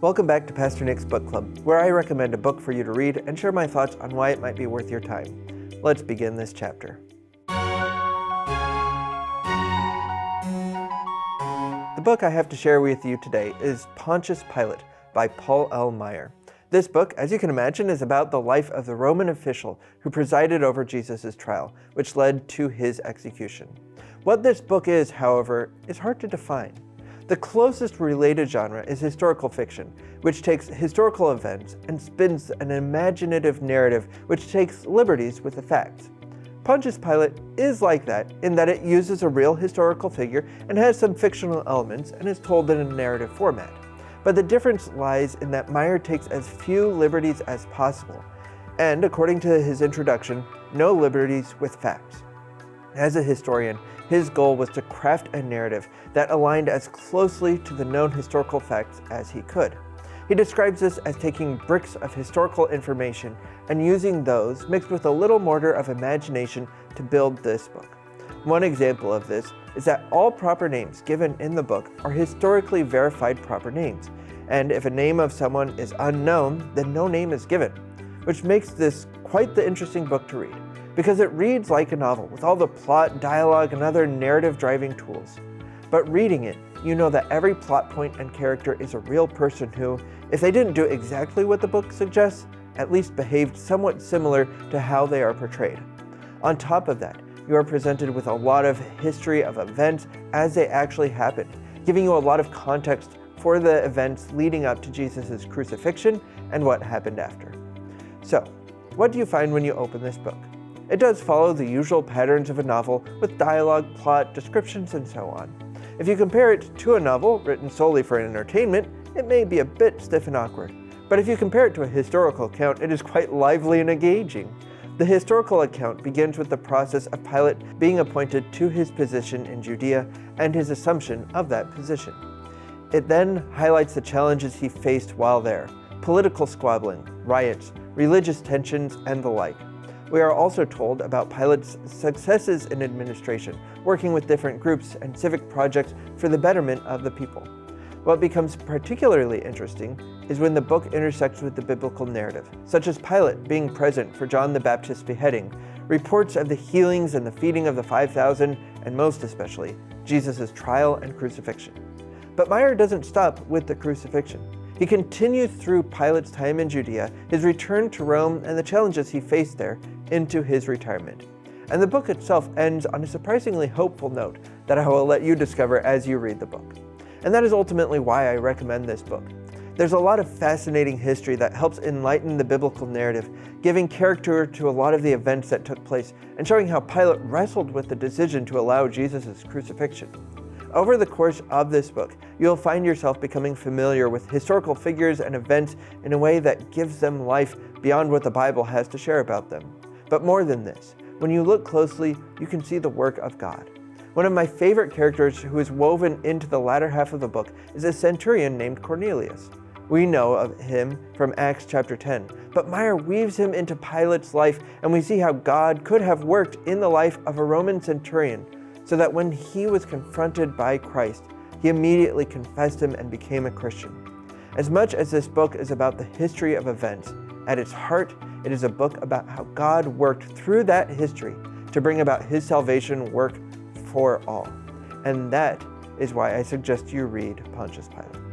Welcome back to Pastor Nick's Book Club, where I recommend a book for you to read and share my thoughts on why it might be worth your time. Let's begin this chapter. The book I have to share with you today is Pontius Pilate by Paul L. Maier. This book, as you can imagine, is about the life of the Roman official who presided over Jesus' trial, which led to his execution. What this book is, however, is hard to define. The closest related genre is historical fiction, which takes historical events and spins an imaginative narrative which takes liberties with the facts. Pontius Pilate is like that in that it uses a real historical figure and has some fictional elements and is told in a narrative format. But the difference lies in that Maier takes as few liberties as possible, and according to his introduction, no liberties with facts. As a historian, his goal was to craft a narrative that aligned as closely to the known historical facts as he could. He describes this as taking bricks of historical information and using those mixed with a little mortar of imagination to build this book. One example of this is that all proper names given in the book are historically verified proper names, and if a name of someone is unknown, then no name is given, which makes this quite the interesting book to read, because it reads like a novel with all the plot, dialogue, and other narrative-driving tools. But reading it, you know that every plot point and character is a real person who, if they didn't do exactly what the book suggests, at least behaved somewhat similar to how they are portrayed. On top of that, you are presented with a lot of history of events as they actually happened, giving you a lot of context for the events leading up to Jesus' crucifixion and what happened after. So, what do you find when you open this book? It does follow the usual patterns of a novel with dialogue, plot, descriptions, and so on. If you compare it to a novel written solely for entertainment, it may be a bit stiff and awkward. But if you compare it to a historical account, it is quite lively and engaging. The historical account begins with the process of Pilate being appointed to his position in Judea and his assumption of that position. It then highlights the challenges he faced while there: political squabbling, riots, religious tensions, and the like. We are also told about Pilate's successes in administration, working with different groups and civic projects for the betterment of the people. What becomes particularly interesting is when the book intersects with the biblical narrative, such as Pilate being present for John the Baptist's beheading, reports of the healings and the feeding of the 5,000, and most especially, Jesus' trial and crucifixion. But Maier doesn't stop with the crucifixion. He continues through Pilate's time in Judea, his return to Rome, and the challenges he faced there, into his retirement. And the book itself ends on a surprisingly hopeful note that I will let you discover as you read the book. And that is ultimately why I recommend this book. There's a lot of fascinating history that helps enlighten the biblical narrative, giving character to a lot of the events that took place, and showing how Pilate wrestled with the decision to allow Jesus' crucifixion. Over the course of this book, you'll find yourself becoming familiar with historical figures and events in a way that gives them life beyond what the Bible has to share about them. But more than this, when you look closely, you can see the work of God. One of my favorite characters who is woven into the latter half of the book is a centurion named Cornelius. We know of him from Acts chapter 10, but Maier weaves him into Pilate's life, and we see how God could have worked in the life of a Roman centurion, so that when he was confronted by Christ, he immediately confessed him and became a Christian. As much as this book is about the history of events, at its heart, it is a book about how God worked through that history to bring about his salvation work for all. And that is why I suggest you read Pontius Pilate.